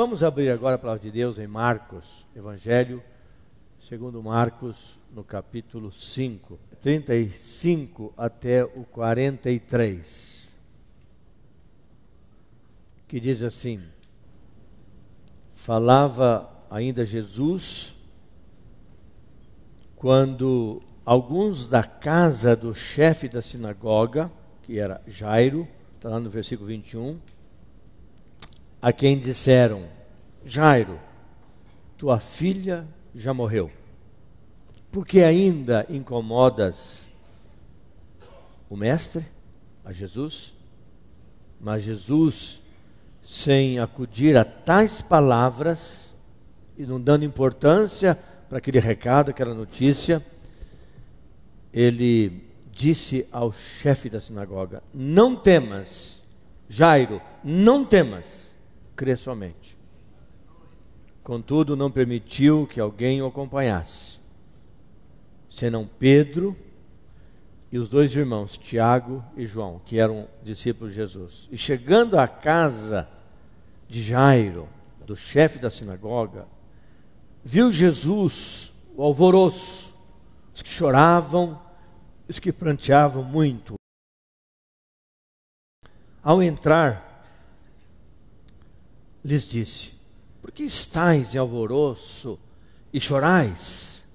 Vamos abrir agora a palavra de Deus em Marcos, Evangelho, segundo Marcos, no capítulo 5, 35 até o 43, que diz assim: falava ainda Jesus, quando alguns da casa do chefe da sinagoga, que era Jairo, está lá no versículo 21, a quem disseram: Jairo, tua filha já morreu, por que ainda incomodas o mestre, a Jesus? Mas Jesus, sem acudir a tais palavras e não dando importância para aquele recado, aquela notícia, ele disse ao chefe da sinagoga: não temas, Jairo, não temas, crê somente. Contudo, não permitiu que alguém o acompanhasse, senão Pedro e os dois irmãos, Tiago e João, que eram discípulos de Jesus. E chegando à casa de Jairo, do chefe da sinagoga, viu Jesus o alvoroço, os que choravam, os que pranteavam muito. Ao entrar, lhes disse: por que estáis em alvoroço e chorais?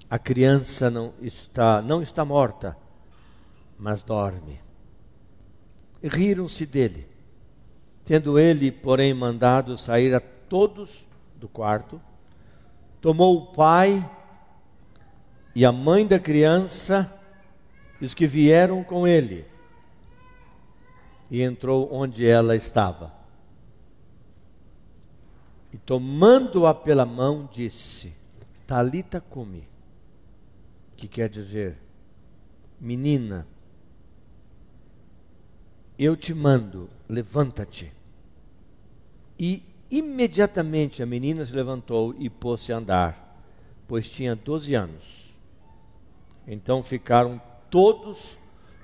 A criança não está morta, mas dorme. E riram-se dele. Tendo ele, porém, mandado sair a todos do quarto, tomou o pai e a mãe da criança e os que vieram com ele, e entrou onde ela estava. E tomando-a pela mão, disse: Talita cumi, que quer dizer: menina, eu te mando, levanta-te. E imediatamente a menina se levantou e pôs-se a andar, pois tinha 12 anos. Então ficaram todos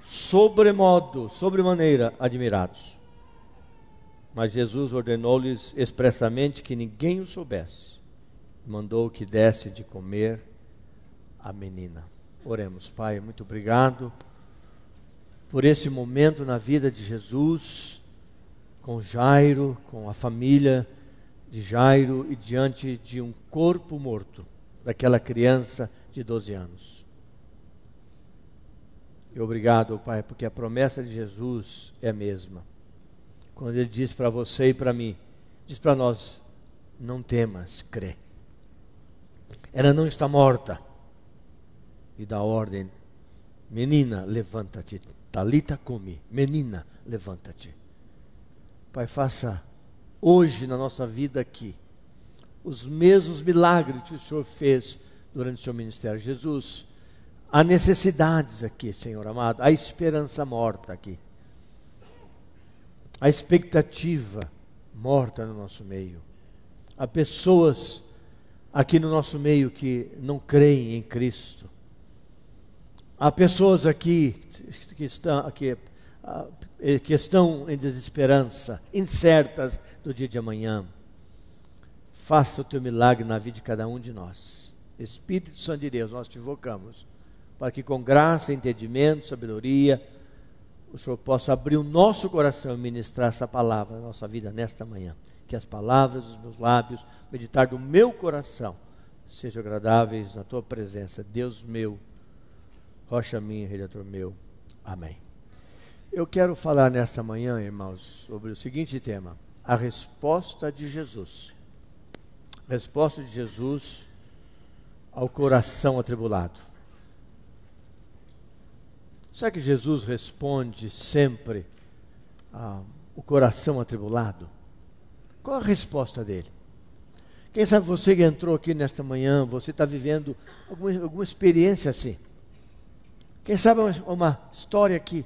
sobremaneira admirados. Mas Jesus ordenou-lhes expressamente que ninguém o soubesse. Mandou que desse de comer a menina. Oremos. Pai, muito obrigado por esse momento na vida de Jesus, com Jairo, com a família de Jairo e diante de um corpo morto, daquela criança de 12 anos. E obrigado, Pai, porque a promessa de Jesus é a mesma. Quando Ele diz para você e para mim, diz para nós: não temas, crê. Ela não está morta. E dá ordem: menina, levanta-te. Talita cumi, menina, levanta-te. Pai, faça hoje na nossa vida aqui os mesmos milagres que o Senhor fez durante o seu ministério. Jesus, há necessidades aqui, Senhor amado, há esperança morta aqui, há expectativa morta no nosso meio, há pessoas aqui no nosso meio que não creem em Cristo, há pessoas aqui que estão em desesperança, incertas do dia de amanhã. Faça o teu milagre na vida de cada um de nós. Espírito Santo de Deus, nós te invocamos para que com graça, entendimento, sabedoria, o Senhor possa abrir o nosso coração e ministrar essa palavra na nossa vida nesta manhã. Que as palavras dos meus lábios, meditar do meu coração, sejam agradáveis na tua presença. Deus meu, rocha minha, Redentor meu. Amém. Eu quero falar nesta manhã, irmãos, sobre o seguinte tema: a resposta de Jesus. Resposta de Jesus ao coração atribulado. Será que Jesus responde sempre o coração atribulado? Qual a resposta dele? Quem sabe você que entrou aqui nesta manhã, você está vivendo alguma experiência assim. Quem sabe uma história que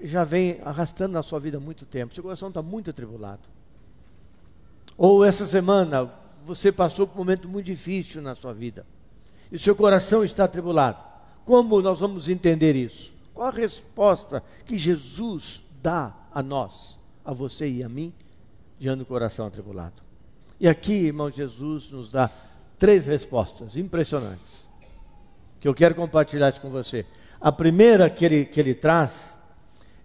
já vem arrastando na sua vida há muito tempo. Seu coração está muito atribulado. Ou essa semana você passou por um momento muito difícil na sua vida e seu coração está atribulado. Como nós vamos entender isso? Qual a resposta que Jesus dá a nós, a você e a mim, diante do coração atribulado. E aqui, irmão, Jesus nos dá 3 respostas impressionantes, que eu quero compartilhar isso com você. A primeira que ele traz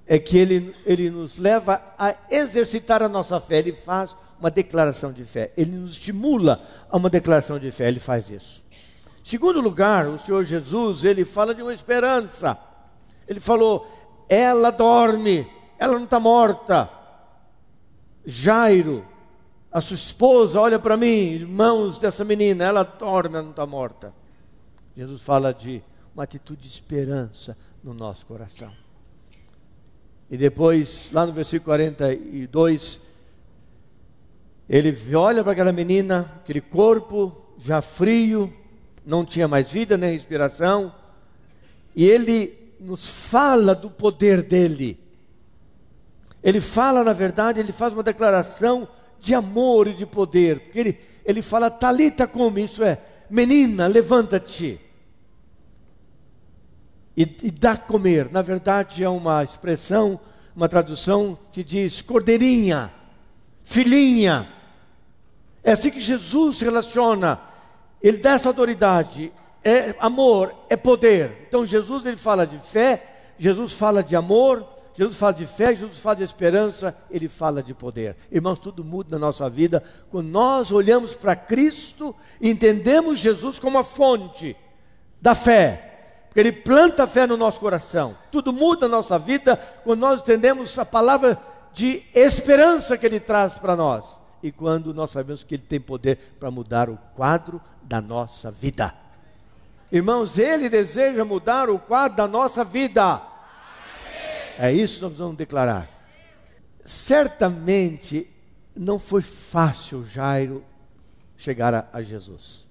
é que ele nos leva a exercitar a nossa fé. Ele faz uma declaração de fé. Ele nos estimula a uma declaração de fé. Ele faz isso. Em segundo lugar, o Senhor Jesus, ele fala de uma esperança. Ele falou, ela dorme, ela não está morta. Jairo, a sua esposa, olha para mim, irmãos dessa menina, ela dorme, ela não está morta. Jesus fala de uma atitude de esperança no nosso coração. E depois, lá no versículo 42, ele olha para aquela menina, aquele corpo já frio, não tinha mais vida nem respiração, e ele nos fala do poder dele. Ele fala, na verdade, ele faz uma declaração de amor e de poder, porque ele fala, Talita cumi, isso é, menina, levanta-te. E dá a comer, na verdade é uma expressão, uma tradução que diz cordeirinha, filhinha. É assim que Jesus se relaciona, ele dá essa autoridade, é amor, é poder. Então Jesus ele fala de fé, Jesus fala de amor, Jesus fala de fé, Jesus fala de esperança, ele fala de poder. Irmãos, tudo muda na nossa vida quando nós olhamos para Cristo e entendemos Jesus como a fonte da fé. Porque ele planta a fé no nosso coração. Tudo muda na nossa vida quando nós entendemos a palavra de esperança que ele traz para nós. E quando nós sabemos que ele tem poder para mudar o quadro da nossa vida. Irmãos, ele deseja mudar o quadro da nossa vida. É isso que nós vamos declarar. Certamente não foi fácil Jairo chegar a Jesus.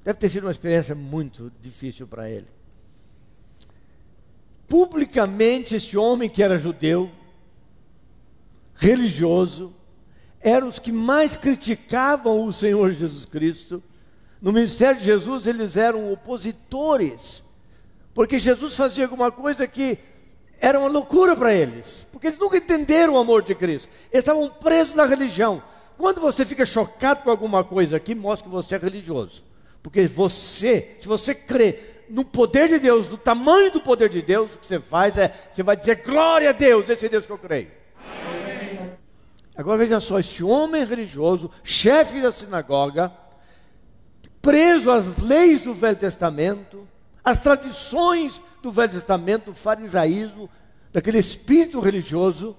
Deve ter sido uma experiência muito difícil para ele. Publicamente, esse homem que era judeu, religioso, eram os que mais criticavam o Senhor Jesus Cristo. No ministério de Jesus, eles eram opositores, porque Jesus fazia alguma coisa que era uma loucura para eles, porque eles nunca entenderam o amor de Cristo. Eles estavam presos na religião. Quando você fica chocado com alguma coisa aqui, mostra que você é religioso. Porque se você crê no poder de Deus, no tamanho do poder de Deus, o que você faz é, você vai dizer, glória a Deus, esse é Deus que eu creio. Amém. Agora veja só, esse homem religioso, chefe da sinagoga, preso às leis do Velho Testamento, às tradições do Velho Testamento, do farisaísmo, daquele espírito religioso,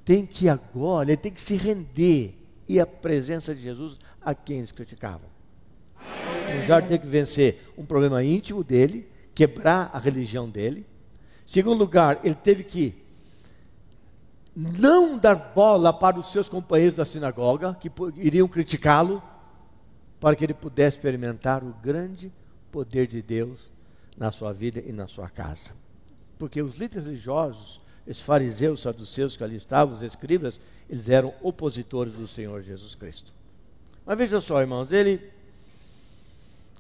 tem que agora, ele tem que se render e a presença de Jesus a quem eles criticavam. O Jairo tem que vencer um problema íntimo dele, quebrar a religião dele. Em segundo lugar, ele teve que não dar bola para os seus companheiros da sinagoga, que iriam criticá-lo, para que ele pudesse experimentar o grande poder de Deus na sua vida e na sua casa. Porque os líderes religiosos, os fariseus, os saduceus que ali estavam, os escribas, eles eram opositores do Senhor Jesus Cristo. Mas veja só, irmãos,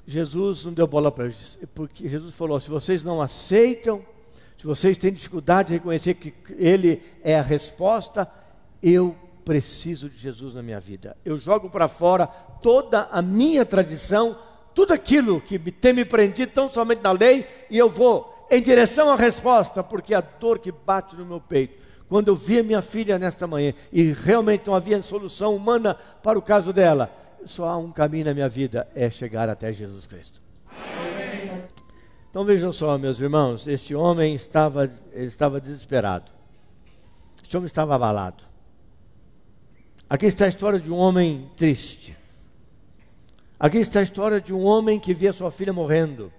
Jesus não deu bola para eles, porque Jesus falou, se vocês não aceitam, se vocês têm dificuldade de reconhecer que Ele é a resposta, eu preciso de Jesus na minha vida. Eu jogo para fora toda a minha tradição, tudo aquilo que tem me prendido tão somente na lei, e eu vou em direção à resposta, porque a dor que bate no meu peito, quando eu vi a minha filha nesta manhã, e realmente não havia solução humana para o caso dela, só há um caminho na minha vida, é chegar até Jesus Cristo. Amém. Então vejam só, meus irmãos, este homem estava desesperado. Este homem estava abalado. Aqui está a história de um homem triste. Aqui está a história de um homem que via sua filha morrendo.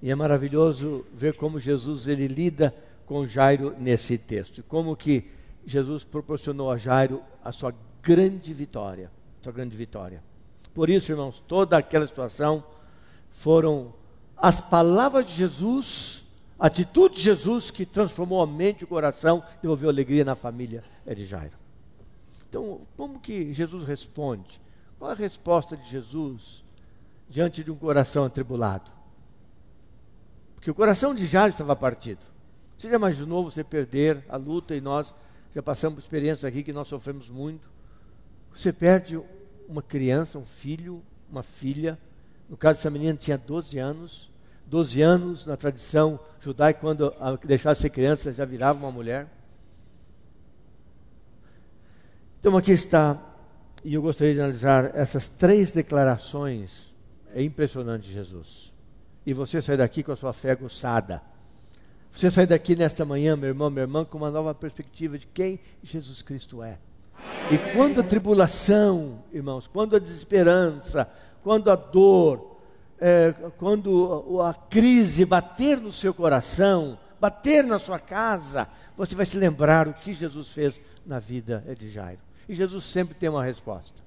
E é maravilhoso ver como Jesus ele lida com Jairo nesse texto. Como que Jesus proporcionou a Jairo a sua grande vitória. Sua grande vitória. Por isso, irmãos, toda aquela situação foram as palavras de Jesus, a atitude de Jesus que transformou a mente e o coração, devolveu alegria na família de Jairo. Então, como que Jesus responde? Qual a resposta de Jesus diante de um coração atribulado? Porque o coração de Jairo estava partido. Você já imaginou você perder a luta e nós Já passamos por experiências aqui que nós sofremos muito. Você perde uma criança, um filho, uma filha. No caso dessa menina tinha 12 anos. 12 anos, na tradição judaica, quando deixasse ser criança, já virava uma mulher. Então aqui está, e eu gostaria de analisar essas 3 declarações. É impressionante, Jesus. E você sai daqui com a sua fé aguçada. Você sai daqui nesta manhã, meu irmão, minha irmã, com uma nova perspectiva de quem Jesus Cristo é. E quando a tribulação, irmãos, quando a desesperança, quando a dor, quando a crise bater no seu coração, bater na sua casa, você vai se lembrar o que Jesus fez na vida de Jairo. E Jesus sempre tem uma resposta.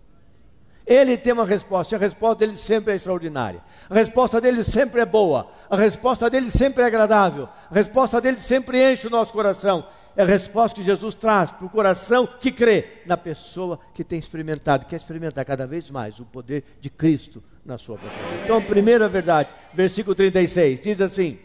Ele tem uma resposta, e a resposta dele sempre é extraordinária. A resposta dele sempre é boa. A resposta dele sempre é agradável. A resposta dele sempre enche o nosso coração. É a resposta que Jesus traz para o coração que crê na pessoa que tem experimentado, quer experimentar cada vez mais o poder de Cristo na sua própria vida. Então, a primeira verdade, versículo 36, diz assim: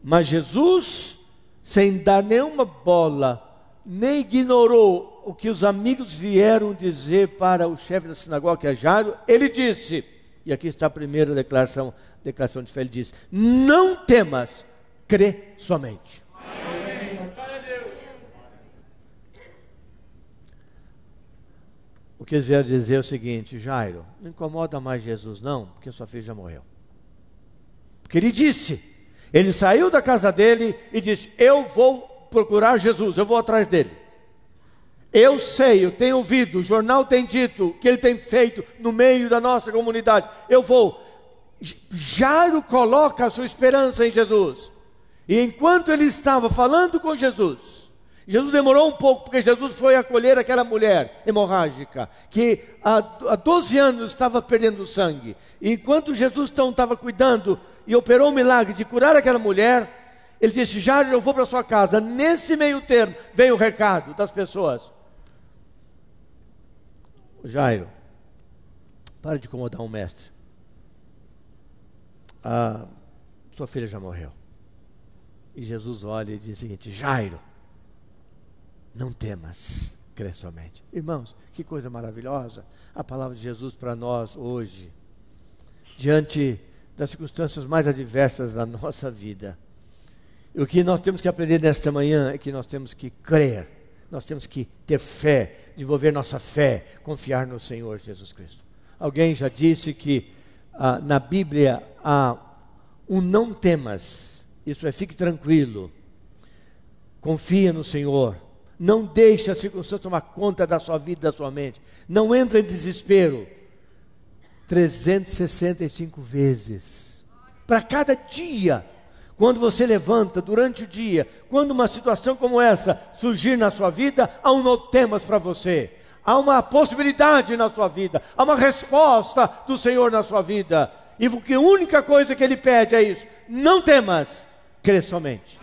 mas Jesus, sem dar nenhuma bola, nem ignorou o que os amigos vieram dizer para o chefe da sinagoga, que é Jairo. Ele disse, e aqui está a primeira declaração de fé, ele diz: não temas, crê somente. O que eles vieram dizer é o seguinte: Jairo, não incomoda mais Jesus não, porque sua filha já morreu. Porque ele disse, ele saiu da casa dele e disse: eu vou procurar Jesus, eu vou atrás dele. Eu sei, eu tenho ouvido, o jornal tem dito que ele tem feito no meio da nossa comunidade. Eu vou. Jairo coloca a sua esperança em Jesus. E enquanto ele estava falando com Jesus demorou um pouco, porque Jesus foi acolher aquela mulher hemorrágica, que há 12 anos estava perdendo sangue. E enquanto Jesus então estava cuidando e operou o milagre de curar aquela mulher, ele disse: Jairo, eu vou para sua casa. Nesse meio termo, veio o recado das pessoas: Jairo, pare de incomodar um mestre. Sua filha já morreu. E Jesus olha e diz o seguinte: Jairo, não temas, crê somente. Irmãos, que coisa maravilhosa a palavra de Jesus para nós hoje, diante das circunstâncias mais adversas da nossa vida. E o que nós temos que aprender nesta manhã é que nós temos que crer, nós temos que ter fé, desenvolver nossa fé, confiar no Senhor Jesus Cristo. Alguém já disse que na Bíblia há um não temas, isso é, fique tranquilo, confia no Senhor. Não deixe a circunstância tomar conta da sua vida, da sua mente. Não entre em desespero. 365 vezes. Para cada dia. Quando você levanta durante o dia, quando uma situação como essa surgir na sua vida, há um não temas para você. Há uma possibilidade na sua vida. Há uma resposta do Senhor na sua vida. E a única coisa que Ele pede é isso: não temas, crê somente.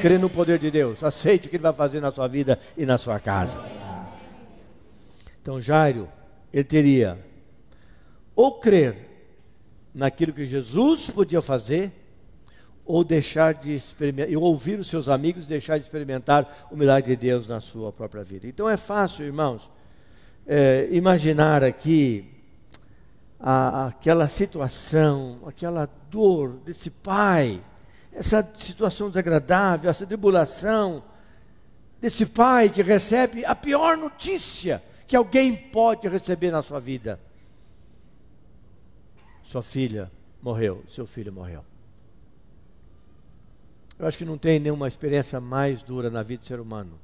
Crê no poder de Deus, aceite o que Ele vai fazer na sua vida e na sua casa. Então Jairo, ele teria ou crer naquilo que Jesus podia fazer, ou deixar de experimentar, ou ouvir os seus amigos, deixar de experimentar o milagre de Deus na sua própria vida. Então é fácil, irmãos, imaginar aqui aquela situação, aquela dor desse pai, essa situação desagradável, essa tribulação desse pai que recebe a pior notícia que alguém pode receber na sua vida: sua filha morreu, seu filho morreu. Eu acho que não tem nenhuma experiência mais dura na vida do ser humano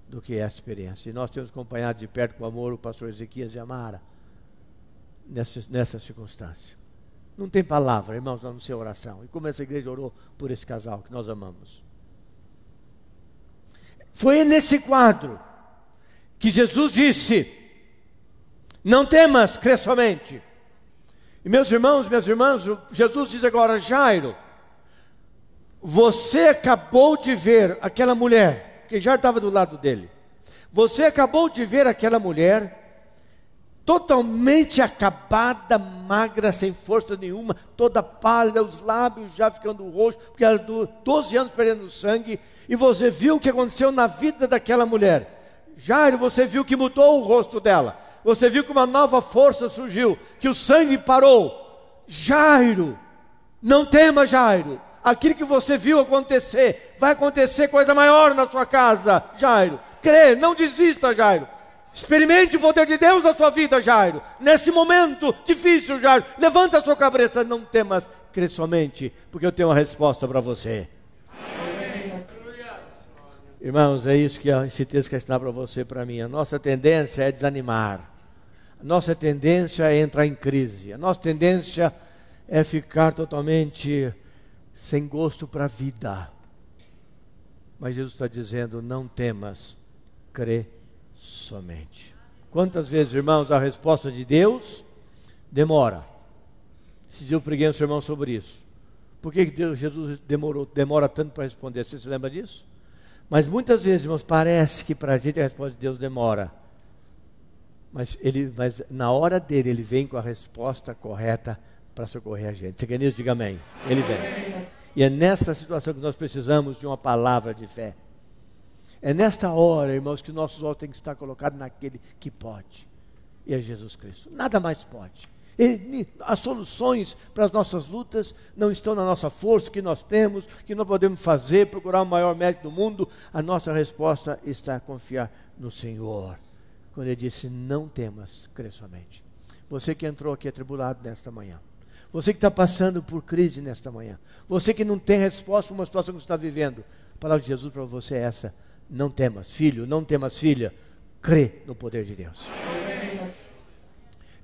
do que essa experiência. E nós temos acompanhado de perto com amor o pastor Ezequias e a Mara nessa circunstância. Não tem palavra, irmãos, a não ser oração. E como essa igreja orou por esse casal que nós amamos. Foi nesse quadro que Jesus disse: não temas, crê somente. E meus irmãos, minhas irmãs, Jesus diz agora: Jairo, você acabou de ver aquela mulher, que já estava do lado dele. Você acabou de ver aquela mulher totalmente acabada, magra, sem força nenhuma, toda pálida, os lábios já ficando roxos, porque ela 12 anos perdendo sangue, e você viu o que aconteceu na vida daquela mulher. Jairo, você viu que mudou o rosto dela, você viu que uma nova força surgiu, que o sangue parou. Jairo, não tema, Jairo, aquilo que você viu acontecer, vai acontecer coisa maior na sua casa, Jairo. Crê, não desista, Jairo. Experimente o poder de Deus na sua vida, Jairo. Nesse momento difícil, Jairo, levanta a sua cabeça, não temas, crê somente, porque eu tenho uma resposta para você. Amém. Irmãos, é isso que esse texto quer ensinar para você e para mim. A nossa tendência é desanimar. A nossa tendência é entrar em crise. A nossa tendência é ficar totalmente sem gosto para a vida. Mas Jesus está dizendo, não temas, crê somente. Quantas vezes, irmãos, a resposta de Deus demora? Esse dia eu preguei um sermão sobre isso. Por que Jesus demora tanto para responder? Você se lembra disso? Mas muitas vezes, irmãos, parece que para a gente a resposta de Deus demora. Mas na hora dele, ele vem com a resposta correta para socorrer a gente. Você quer nisso? Diga amém. Ele vem. E é nessa situação que nós precisamos de uma palavra de fé. É nesta hora, irmãos, que nossos olhos têm que estar colocados naquele que pode. E é Jesus Cristo. Nada mais pode. As soluções para as nossas lutas não estão na nossa força, que nós temos, que nós podemos fazer, procurar o maior mérito do mundo. A nossa resposta está a confiar no Senhor. Quando Ele disse, não temas, crê somente. Você que entrou aqui atribulado nesta manhã. Você que está passando por crise nesta manhã. Você que não tem resposta para uma situação que você está vivendo. A palavra de Jesus para você é essa. Não temas, filho, não temas, filha, crê no poder de Deus.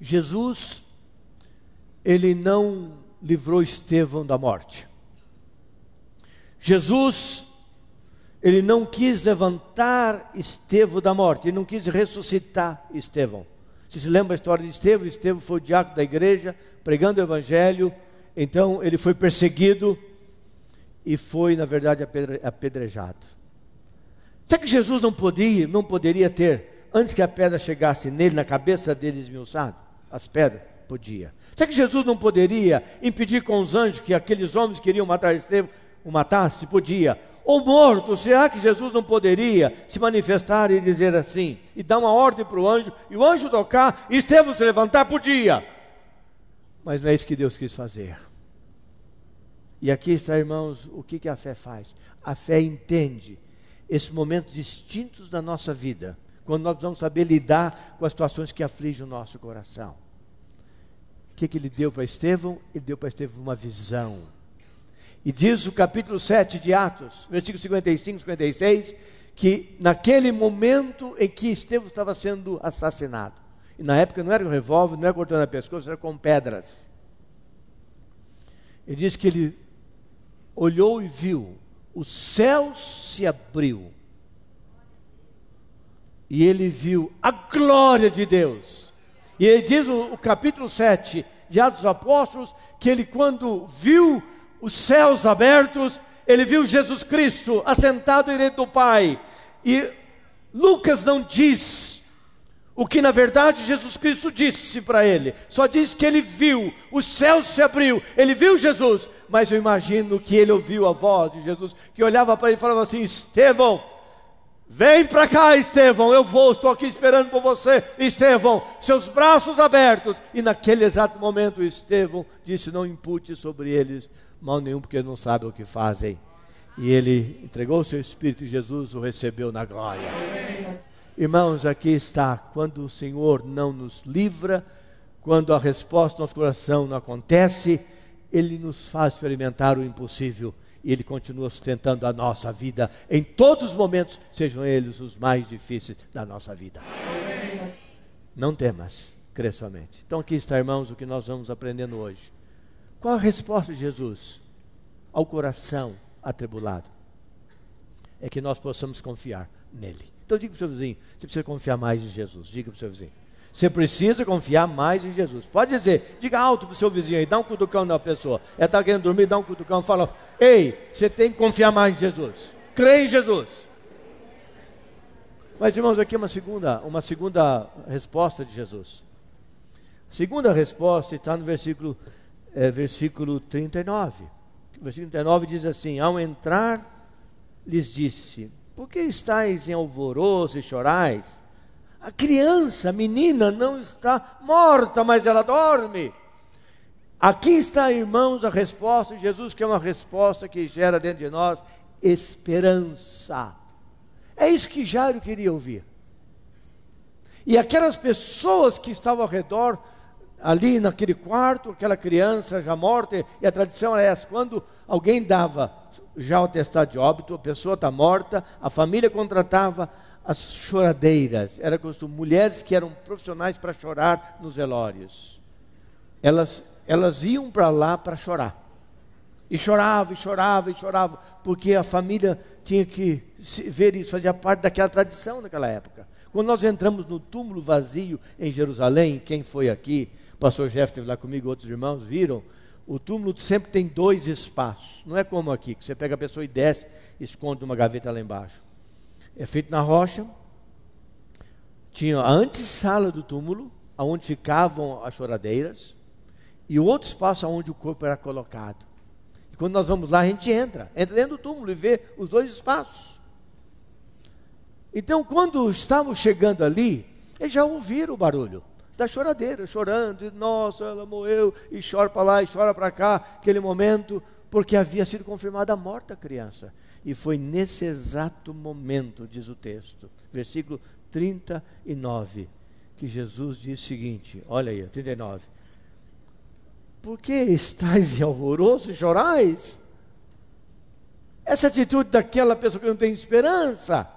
Jesus, ele não livrou Estevão da morte. Jesus, ele não quis levantar Estevão da morte, ele não quis ressuscitar Estevão. Você se lembra a história de Estevão? Estevão foi o diácono da igreja, pregando o evangelho, então ele foi perseguido e foi, na verdade, apedrejado. Será que Jesus não poderia ter, antes que a pedra chegasse nele, na cabeça dele esmiuçado, as pedras? Podia. Será que Jesus não poderia impedir com os anjos que aqueles homens queriam matar Estevão, o matasse? Podia. Ou morto, será que Jesus não poderia se manifestar e dizer assim, e dar uma ordem para o anjo, e o anjo tocar, e Estevão se levantar? Podia. Mas não é isso que Deus quis fazer. E aqui está, irmãos, o que a fé faz? A fé entende esses momentos distintos da nossa vida, quando nós vamos saber lidar com as situações que afligem o nosso coração. O que Ele deu para Estevão? Ele deu para Estevão uma visão. E diz o capítulo 7 de Atos, versículos 55 e 56, que naquele momento em que Estevão estava sendo assassinado, e na época não era um revólver, não era cortando a pescoço, era com pedras. Ele diz que ele olhou e viu, o céu se abriu, e ele viu a glória de Deus. E ele diz o capítulo 7 de Atos dos Apóstolos, que ele, quando viu os céus abertos, ele viu Jesus Cristo assentado à direita do Pai. E Lucas não diz o que na verdade Jesus Cristo disse para ele, só diz que ele viu, os céus se abriu, ele viu Jesus, mas eu imagino que ele ouviu a voz de Jesus, que olhava para ele e falava assim, Estevão, vem para cá, Estevão, estou aqui esperando por você, Estevão, seus braços abertos. E naquele exato momento Estevão disse, não impute sobre eles mal nenhum, porque eles não sabem o que fazem. E ele entregou o seu espírito e Jesus o recebeu na glória. Irmãos, aqui está, quando o Senhor não nos livra, quando a resposta do nosso coração não acontece, Ele nos faz experimentar o impossível, e Ele continua sustentando a nossa vida, em todos os momentos, sejam eles os mais difíceis da nossa vida. Não temas, crê somente. Então aqui está, irmãos, o que nós vamos aprendendo hoje. Qual a resposta de Jesus ao coração atribulado? É que nós possamos confiar nele. Então diga para o seu vizinho, você precisa confiar mais em Jesus. Diga para o seu vizinho, você precisa confiar mais em Jesus. Pode dizer, diga alto para o seu vizinho aí, dá um cutucão na pessoa. Ela está querendo dormir, dá um cutucão, fala, ei, você tem que confiar mais em Jesus. Crê em Jesus. Mas irmãos, aqui uma segunda resposta de Jesus. Segunda resposta está no versículo 39. O versículo 39 diz assim: ao entrar, lhes disse: por que estáis em alvoroço e chorais? A criança, a menina, não está morta, mas ela dorme. Aqui está, irmãos, a resposta de Jesus, que é uma resposta que gera dentro de nós esperança. É isso que Jairo queria ouvir. E aquelas pessoas que estavam ao redor, ali naquele quarto, aquela criança já morta, e a tradição era essa: quando alguém dava já o atestado de óbito, a pessoa está morta, a família contratava as choradeiras. Era costume, mulheres que eram profissionais para chorar nos velórios. Elas iam para lá para chorar. E chorava, e chorava, e chorava, porque a família tinha que ver isso, fazia parte daquela tradição naquela época. Quando nós entramos no túmulo vazio em Jerusalém, quem foi aqui, o pastor Jeff esteve lá comigo, outros irmãos viram, o túmulo sempre tem 2 espaços. Não é como aqui, que você pega a pessoa e desce, esconde numa gaveta lá embaixo. É feito na rocha. Tinha a antessala do túmulo, onde ficavam as choradeiras, e o outro espaço onde o corpo era colocado. E quando nós vamos lá, a gente entra dentro do túmulo e vê os 2 espaços. Então, quando estavam chegando ali, eles já ouviram o barulho da choradeira, chorando, e, nossa, ela morreu, e chora para lá, e chora para cá, aquele momento, porque havia sido confirmada a morte da criança. E foi nesse exato momento, diz o texto, versículo 39, que Jesus diz o seguinte, olha aí, 39. Por que estáis em alvoroço e chorais? Essa atitude daquela pessoa que não tem esperança.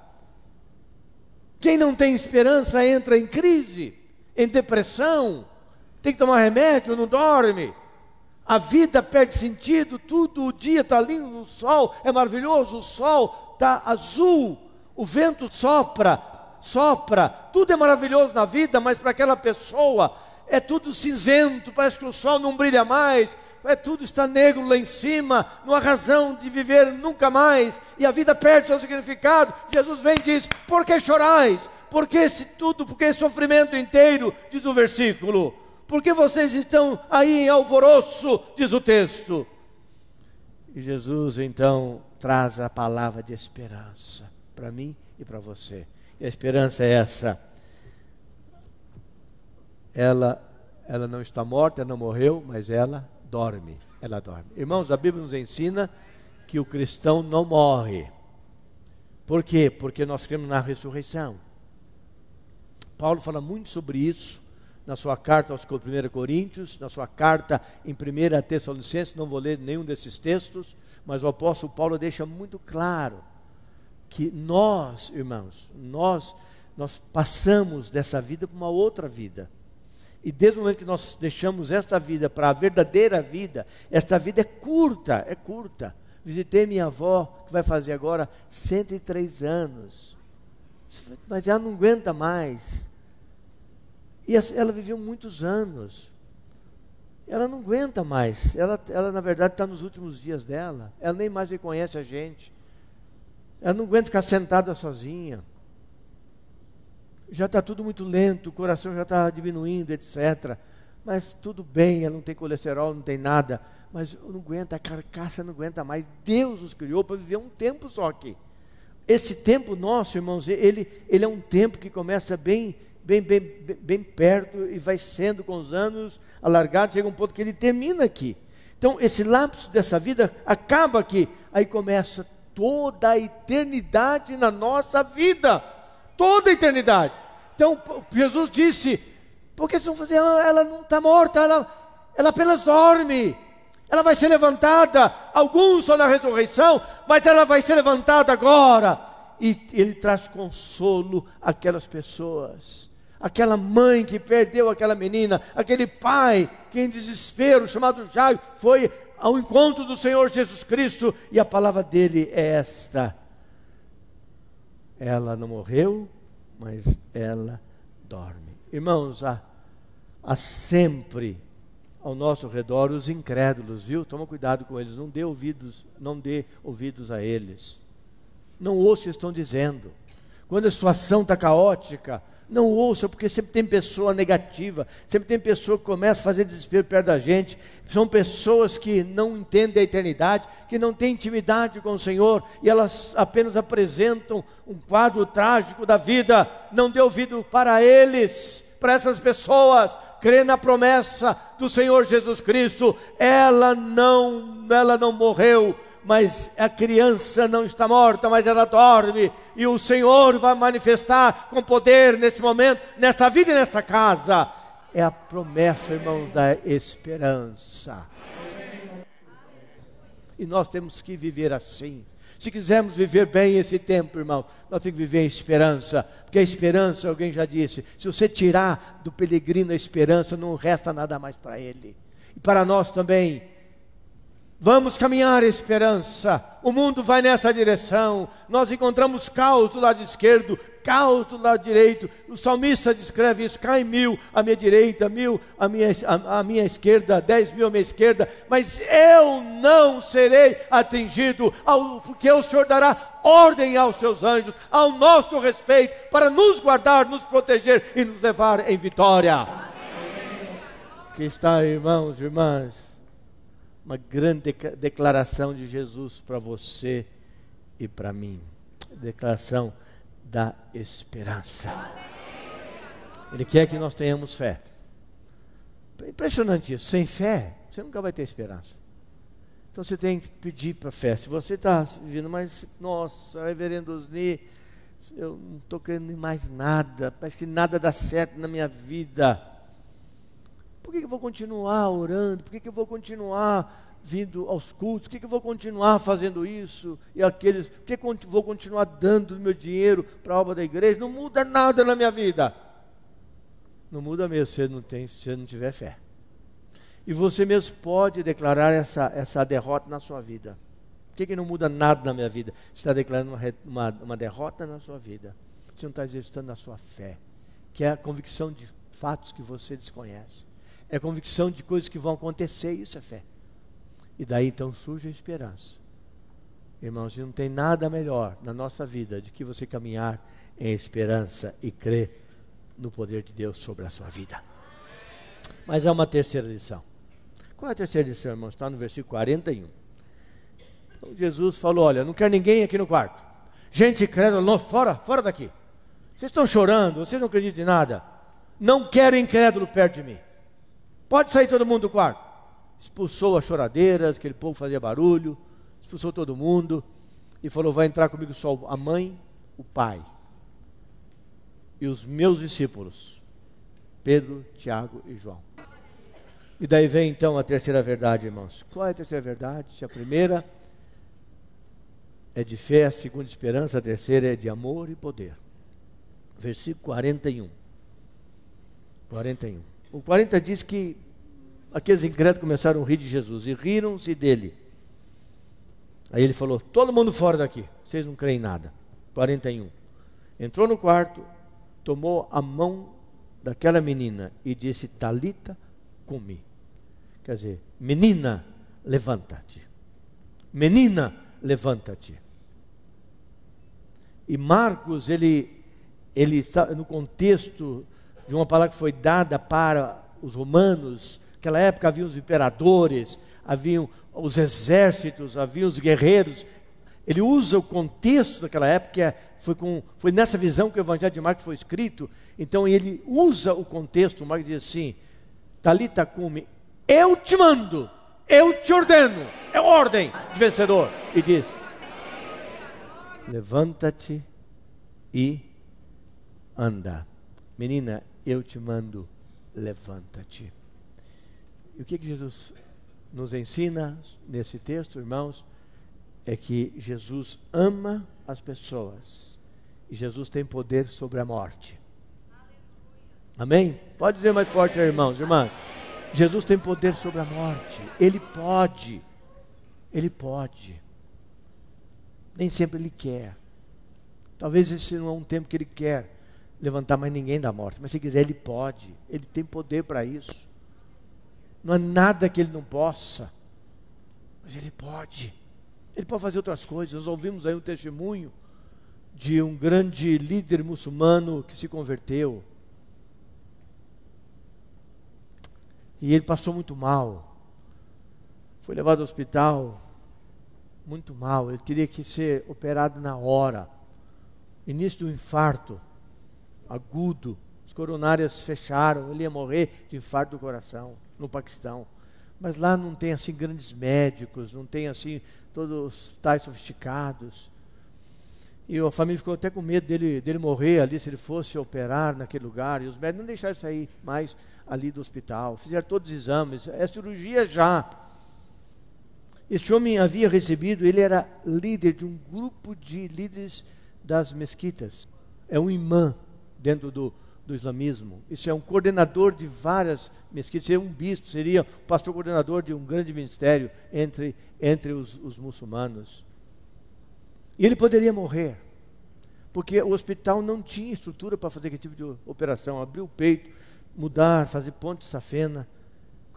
Quem não tem esperança entra em crise, em depressão, tem que tomar remédio, não dorme. A vida perde sentido, tudo, o dia está lindo, o sol é maravilhoso, o sol está azul, o vento sopra, tudo é maravilhoso na vida, mas para aquela pessoa é tudo cinzento, parece que o sol não brilha mais, tudo está negro lá em cima, não há razão de viver nunca mais, e a vida perde seu significado. Jesus vem e diz: por que chorais? Por que esse sofrimento inteiro, diz o versículo? Por que vocês estão aí em alvoroço, diz o texto? E Jesus então traz a palavra de esperança para mim e para você. E a esperança é essa: ela não está morta, ela não morreu, mas ela dorme. Irmãos, a Bíblia nos ensina que o cristão não morre. Por quê? Porque nós cremos na ressurreição. Paulo fala muito sobre isso na sua carta aos 1 Coríntios, na sua carta em 1 Tessalonicenses. Não vou ler nenhum desses textos, mas o apóstolo Paulo deixa muito claro que nós, irmãos, nós passamos dessa vida para uma outra vida. E desde o momento que nós deixamos esta vida para a verdadeira vida, esta vida é curta. Visitei minha avó, que vai fazer agora 103 anos. Mas ela não aguenta mais. E ela viveu muitos anos. Ela não aguenta mais. Ela na verdade está nos últimos dias dela. Ela nem mais reconhece a gente. Ela não aguenta ficar sentada sozinha. Já está tudo muito lento, o coração já está diminuindo, etc. Mas tudo bem, ela não tem colesterol, não tem nada. Mas não aguenta, a carcaça não aguenta mais. Deus os criou para viver um tempo só aqui. Esse tempo nosso, irmãos, ele é um tempo que começa bem perto e vai sendo com os anos alargado, chega um ponto que ele termina aqui. Então esse lapso dessa vida acaba aqui, aí começa toda a eternidade na nossa vida, toda a eternidade. Então Jesus disse: por que vocês vão fazer? Ela não está morta, ela apenas dorme, ela vai ser levantada, alguns só na ressurreição, mas ela vai ser levantada agora. E ele traz consolo àquelas pessoas, aquela mãe que perdeu aquela menina, aquele pai que em desespero, chamado Jairo, foi ao encontro do Senhor Jesus Cristo, e a palavra dele é esta: ela não morreu, mas ela dorme. Irmãos, há sempre ao nosso redor os incrédulos, viu? Toma cuidado com eles, não dê ouvidos a eles. Não ouça o que estão dizendo. Quando a situação está caótica, Não ouça, porque sempre tem pessoa negativa, sempre tem pessoa que começa a fazer desespero perto da gente. São pessoas que não entendem a eternidade, que não têm intimidade com o Senhor, e elas apenas apresentam um quadro trágico da vida. Não dê ouvido para eles, para essas pessoas. Crê na promessa do Senhor Jesus Cristo. Ela não morreu, mas a criança não está morta, mas ela dorme, e o Senhor vai manifestar com poder nesse momento, nesta vida e nesta casa. É a promessa, irmão, da esperança. E nós temos que viver assim. Se quisermos viver bem esse tempo, irmão, nós temos que viver em esperança, porque a esperança, alguém já disse, se você tirar do peregrino a esperança, não resta nada mais para ele. E para nós também, vamos caminhar em esperança. O mundo vai nessa direção. Nós encontramos caos do lado esquerdo, caos do lado direito. O salmista descreve isso: cai 1000 à minha direita, 1000 à minha esquerda, 10.000 à minha esquerda, mas eu não serei atingido, porque o Senhor dará ordem aos seus anjos, ao nosso respeito, para nos guardar, nos proteger e nos levar em vitória. Aqui está, irmãos e irmãs, uma grande declaração de Jesus para você e para mim. Declaração da esperança. Ele quer que nós tenhamos fé. É impressionante isso. Sem fé, você nunca vai ter esperança. Então você tem que pedir para a fé. Se você está vivendo, mas nossa, reverendo Osni, eu não estou querendo mais nada, parece que nada dá certo na minha vida. Por que eu vou continuar orando? Por que eu vou continuar vindo aos cultos? Por que eu vou continuar fazendo isso e aqueles? Por que eu vou continuar dando meu dinheiro para a obra da igreja? Não muda nada na minha vida. Não muda mesmo se você não tiver fé. E você mesmo pode declarar essa derrota na sua vida. Por que não muda nada na minha vida? Você está declarando uma derrota na sua vida. Você não está exercitando a sua fé, que é a convicção de fatos que você desconhece. É a convicção de coisas que vão acontecer, isso é fé. E daí então surge a esperança. Irmãos, não tem nada melhor na nossa vida do que você caminhar em esperança e crer no poder de Deus sobre a sua vida. Mas há uma terceira lição. Qual é a terceira lição, irmãos? Está no versículo 41. Então Jesus falou: olha, não quero ninguém aqui no quarto. Gente incrédula, fora daqui. Vocês estão chorando, vocês não acreditam em nada. Não quero incrédulo perto de mim. Pode sair todo mundo do quarto. Expulsou as choradeiras, aquele povo fazia barulho, expulsou todo mundo e falou: vai entrar comigo só a mãe, o pai e os meus discípulos, Pedro, Tiago e João. E daí vem então a terceira verdade, irmãos. Qual é a terceira verdade? A primeira é de fé, a segunda esperança, a terceira é de amor e poder. Versículo 41. O 40 diz que aqueles incrédulos começaram a rir de Jesus e riram-se dele. Aí ele falou: todo mundo fora daqui, vocês não creem em nada. 41. Entrou no quarto, tomou a mão daquela menina e disse: Talita cumi. Quer dizer, menina, levanta-te. Menina, levanta-te. E Marcos, ele está no contexto de uma palavra que foi dada para os romanos. Naquela época havia os imperadores, haviam os exércitos, haviam os guerreiros. Ele usa o contexto daquela época, foi nessa visão que o Evangelho de Marcos foi escrito. Então ele usa o contexto. Marcos diz assim: Talita cumi, eu te mando, eu te ordeno, é ordem de vencedor. E diz: levanta-te e anda. Menina, eu te mando, levanta-te. E o que Jesus nos ensina nesse texto, irmãos, é que Jesus ama as pessoas e Jesus tem poder sobre a morte. Amém? Pode dizer mais forte, irmãos e irmãs. Jesus tem poder sobre a morte. Ele pode. Nem sempre Ele quer. Talvez esse não é um tempo que Ele quer levantar mais ninguém da morte, mas se quiser Ele pode. Ele tem poder para isso. Não há nada que Ele não possa, mas Ele pode. Ele pode fazer outras coisas. Nós ouvimos aí um testemunho de um grande líder muçulmano que se converteu. E ele passou muito mal. Foi levado ao hospital, muito mal. Ele teria que ser operado na hora. Início de um infarto agudo. As coronárias fecharam. Ele ia morrer de infarto do coração no Paquistão. Mas lá não tem assim grandes médicos, não tem assim todos tais sofisticados. E a família ficou até com medo dele morrer ali, se ele fosse operar naquele lugar. E os médicos não deixaram sair mais ali do hospital. Fizeram todos os exames. É cirurgia já. Este homem havia recebido, ele era líder de um grupo de líderes das mesquitas. É um imã dentro do islamismo. Isso é um coordenador de várias mesquitas. Seria um bispo, seria o pastor coordenador de um grande ministério entre os muçulmanos. E ele poderia morrer, porque o hospital não tinha estrutura para fazer aquele tipo de operação. Abrir o peito, mudar, fazer ponte de safena,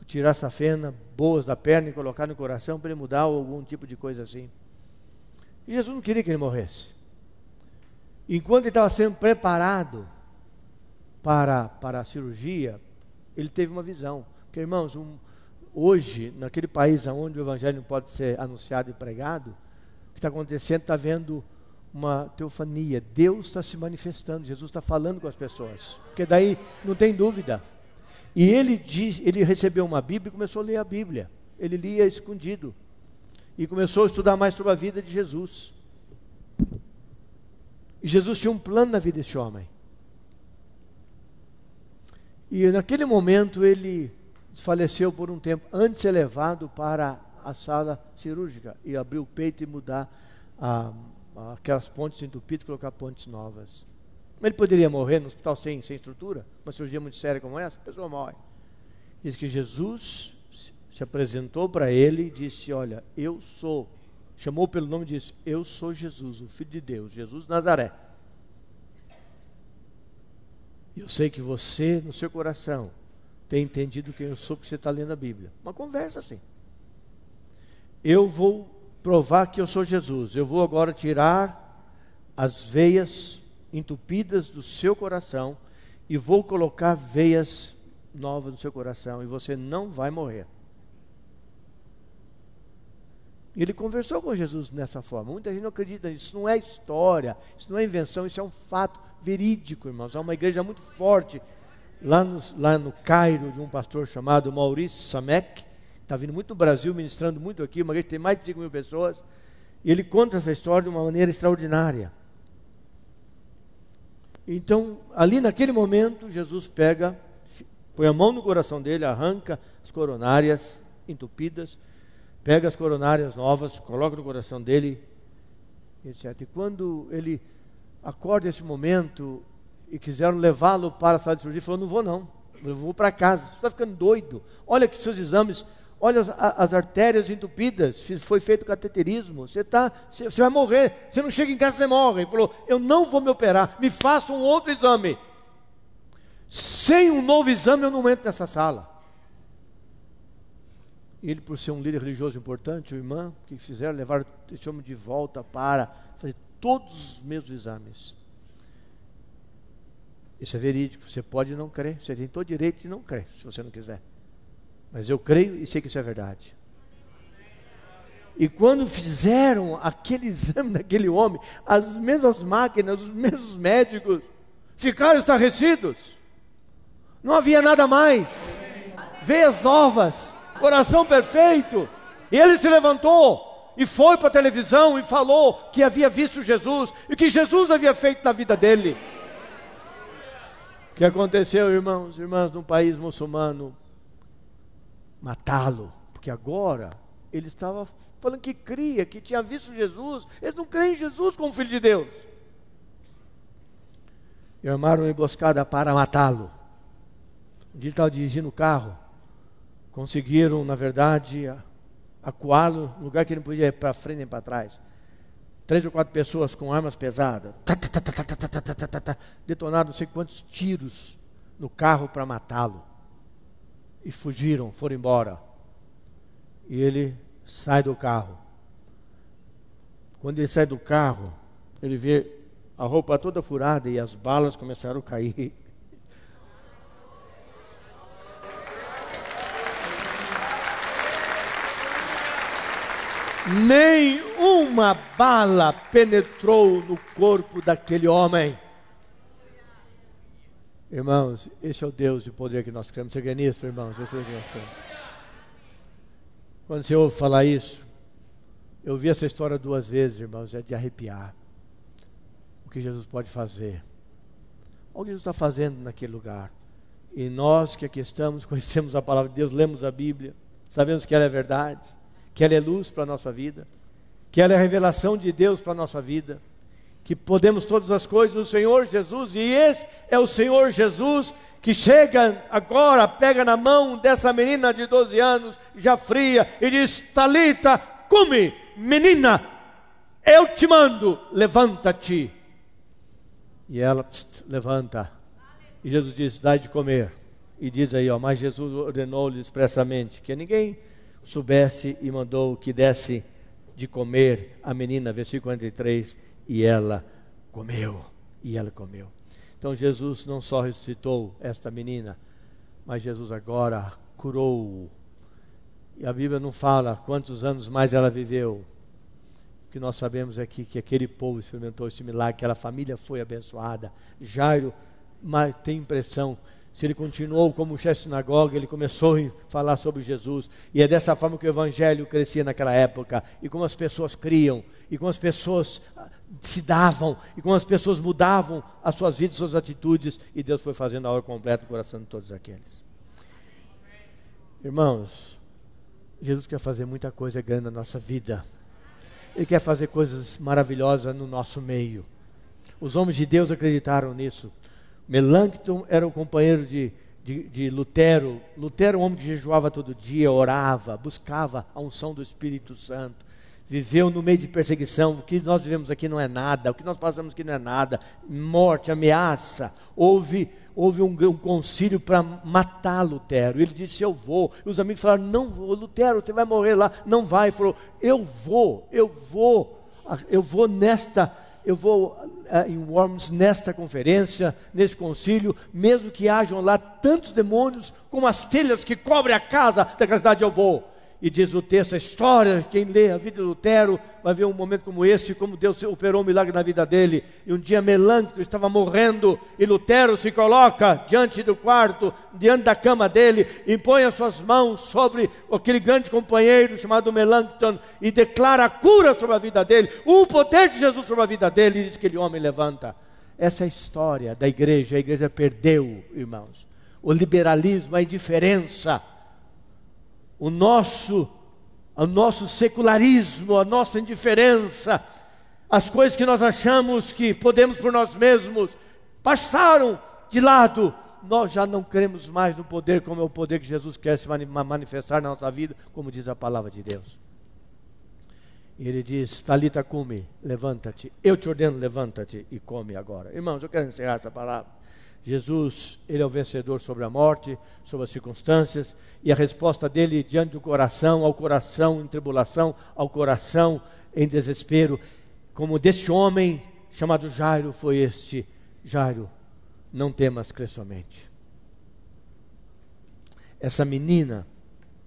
tirar a safena, boas da perna e colocar no coração para ele mudar ou algum tipo de coisa assim. E Jesus não queria que ele morresse. Enquanto ele estava sendo preparado para a cirurgia, ele teve uma visão. Porque, irmãos, hoje, naquele país onde o evangelho não pode ser anunciado e pregado, o que está acontecendo, está havendo uma teofania. Deus está se manifestando, Jesus está falando com as pessoas. Porque daí não tem dúvida. E ele recebeu uma Bíblia e começou a ler a Bíblia. Ele lia escondido. E começou a estudar mais sobre a vida de Jesus. E Jesus tinha um plano na vida desse homem. E naquele momento ele faleceu por um tempo, antes de ser levado para a sala cirúrgica e abrir o peito e mudar aquelas pontes entupidas e colocar pontes novas. Ele poderia morrer no hospital sem estrutura, uma cirurgia muito séria como essa, a pessoa morre. Diz que Jesus se apresentou para ele e disse: olha, eu sou, chamou pelo nome e disse: eu sou Jesus, o Filho de Deus, Jesus de Nazaré. Eu sei que você, no seu coração, tem entendido quem eu sou, porque você está lendo a Bíblia. Uma conversa assim. Eu vou provar que eu sou Jesus. Eu vou agora tirar as veias entupidas do seu coração e vou colocar veias novas no seu coração e você não vai morrer. E ele conversou com Jesus dessa forma. Muita gente não acredita nisso. Isso não é história, isso não é invenção, isso é um fato verídico, irmãos. Há uma igreja muito forte lá no Cairo, de um pastor chamado Maurice Samek, está vindo muito no Brasil, ministrando muito aqui, uma igreja que tem mais de 5.000 pessoas, e ele conta essa história de uma maneira extraordinária. Então, ali naquele momento, Jesus põe a mão no coração dele, arranca as coronárias entupidas, pega as coronárias novas, coloca no coração dele, etc. E quando ele acorda nesse momento e quiseram levá-lo para a sala de cirurgia, ele falou: não vou não, eu vou para casa. Você está ficando doido, olha aqui seus exames, olha as artérias entupidas, foi feito cateterismo, você vai morrer, você não chega em casa, você morre. Ele falou: eu não vou me operar, me faça um outro exame. Sem um novo exame eu não entro nessa sala. Ele, por ser um líder religioso importante, o imã, o que fizeram? Levaram esse homem de volta para fazer todos os mesmos exames. Isso é verídico, você pode não crer, você tem todo direito de não crer, se você não quiser. Mas eu creio e sei que isso é verdade. E quando fizeram aquele exame daquele homem, as mesmas máquinas, os mesmos médicos ficaram estarrecidos. Não havia nada mais. Veias novas, coração perfeito. E ele se levantou e foi para a televisão e falou que havia visto Jesus e que Jesus havia feito na vida dele. O que aconteceu, irmãos, irmãs, num país muçulmano? Matá-lo, porque agora ele estava falando que cria, que tinha visto Jesus. Eles não creem em Jesus como Filho de Deus. E armaram uma emboscada para matá-lo. Um dia ele estava dirigindo o carro, conseguiram, na verdade, acuá-lo no lugar que ele não podia ir para frente nem para trás. 3 ou 4 pessoas com armas pesadas, detonaram não sei quantos tiros no carro para matá-lo. E fugiram, foram embora. E ele sai do carro. Quando ele sai do carro, ele vê a roupa toda furada e as balas começaram a cair. Nenhuma bala penetrou no corpo daquele homem. Irmãos, esse é o Deus de poder que nós cremos. Você crê nisso, irmãos? Esse é o que nós cremos. Quando você ouve falar isso, eu vi essa história 2 vezes, irmãos, é de arrepiar. O que Jesus pode fazer. Olha o que Jesus está fazendo naquele lugar. E nós que aqui estamos, conhecemos a palavra de Deus, lemos a Bíblia, sabemos que ela é verdade, que ela é luz para a nossa vida, que ela é a revelação de Deus para a nossa vida, que podemos todas as coisas no Senhor Jesus, e esse é o Senhor Jesus que chega agora, pega na mão dessa menina de 12 anos, já fria, e diz: Talita, cumi, menina, eu te mando, levanta-te. E ela levanta, e Jesus diz: dai de comer. E diz aí, mas Jesus ordenou-lhe expressamente que ninguém soubesse e mandou que desse de comer a menina, versículo 43, e ela comeu. Então Jesus não só ressuscitou esta menina, mas Jesus agora curou. E a Bíblia não fala quantos anos mais ela viveu. O que nós sabemos é que aquele povo experimentou esse milagre, aquela família foi abençoada. Jairo tem impressão, se ele continuou como chefe de sinagoga, ele começou a falar sobre Jesus, e é dessa forma que o evangelho crescia naquela época, e como as pessoas criam, e como as pessoas se davam, e como as pessoas mudavam as suas vidas, suas atitudes, e Deus foi fazendo a obra completa no coração de todos aqueles. Irmãos, Jesus quer fazer muita coisa grande na nossa vida. Ele quer fazer coisas maravilhosas no nosso meio. Os homens de Deus acreditaram nisso. Melancton era o companheiro de Lutero. Lutero, um homem que jejuava todo dia, orava, buscava a unção do Espírito Santo. Viveu no meio de perseguição. O que nós vivemos aqui não é nada. O que nós passamos aqui não é nada. Morte, ameaça. Houve um concílio para matar Lutero. Ele disse: eu vou. E os amigos falaram: não vou, Lutero, você vai morrer lá. Não vai. Ele falou: eu vou em Worms, nesta conferência, nesse concílio, mesmo que hajam lá tantos demônios, como as telhas que cobrem a casa daquela cidade, eu vou. E diz o texto, a história, quem lê a vida de Lutero, vai ver um momento como esse, como Deus operou um milagre na vida dele. E um dia Melancton estava morrendo, e Lutero se coloca diante do quarto, diante da cama dele, e põe as suas mãos sobre aquele grande companheiro chamado Melancton, e declara a cura sobre a vida dele, o poder de Jesus sobre a vida dele, e diz que aquele homem levanta. Essa é a história da igreja. A igreja perdeu, irmãos, o liberalismo, a indiferença, o nosso secularismo, a nossa indiferença, as coisas que nós achamos que podemos por nós mesmos, passaram de lado. Nós já não cremos mais no poder, como é o poder que Jesus quer se manifestar na nossa vida, como diz a palavra de Deus. E ele diz: Talita cumi, levanta-te, eu te ordeno, levanta-te e come agora. Irmãos, eu quero encerrar essa palavra. Jesus, ele é o vencedor sobre a morte, sobre as circunstâncias, e a resposta dele diante do coração, ao coração em tribulação, ao coração em desespero, como deste homem chamado Jairo, foi este: Jairo, não temas, crê somente. Essa menina,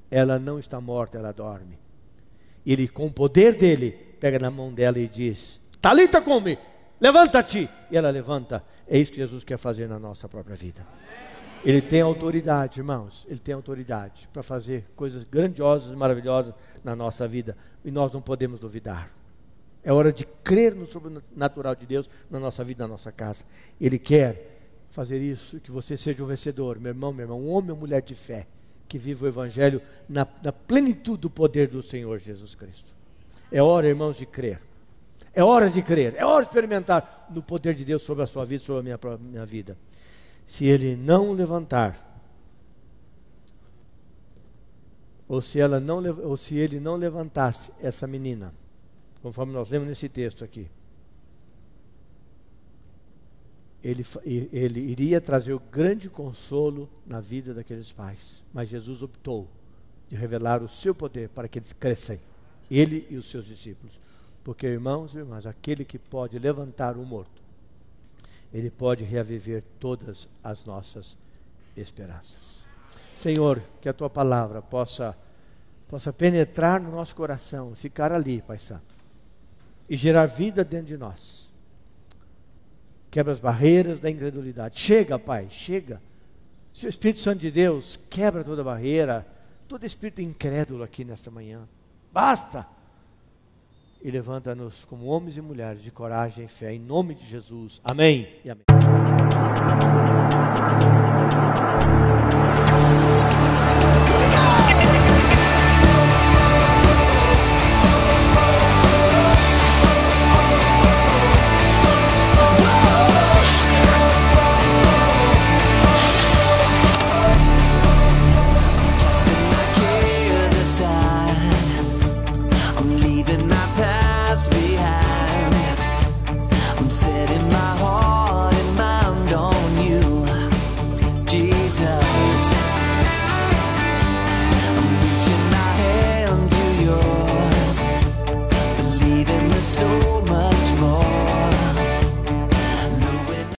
ela não está morta, ela dorme. Ele, com o poder dele, pega na mão dela e diz: Talita cumi, levanta-te. E ela levanta. É isso que Jesus quer fazer na nossa própria vida. Ele tem autoridade, irmãos. Ele tem autoridade para fazer coisas grandiosas e maravilhosas na nossa vida. E nós não podemos duvidar. É hora de crer no sobrenatural de Deus na nossa vida, na nossa casa. Ele quer fazer isso, que você seja um vencedor, meu irmão, um homem ou mulher de fé, que vive o Evangelho na plenitude do poder do Senhor Jesus Cristo. É hora, irmãos, de crer. É hora de crer, é hora de experimentar no poder de Deus sobre a sua vida, sobre a minha vida. Se ele não levantar, ou se ele não levantasse essa menina, conforme nós lemos nesse texto aqui, ele iria trazer o grande consolo na vida daqueles pais. Mas Jesus optou de revelar o seu poder para que eles cresçam, ele e os seus discípulos. Porque, irmãos e irmãs, aquele que pode levantar o morto Ele pode reaviver todas as nossas esperanças. Senhor, que a Tua palavra possa penetrar no nosso coração, ficar ali, Pai Santo, e gerar vida dentro de nós. Quebra as barreiras da incredulidade. Chega, Pai, chega. Se o Espírito Santo de Deus quebra toda barreira, todo espírito incrédulo aqui nesta manhã. Basta! E levanta-nos como homens e mulheres de coragem e fé, em nome de Jesus. Amém e amém.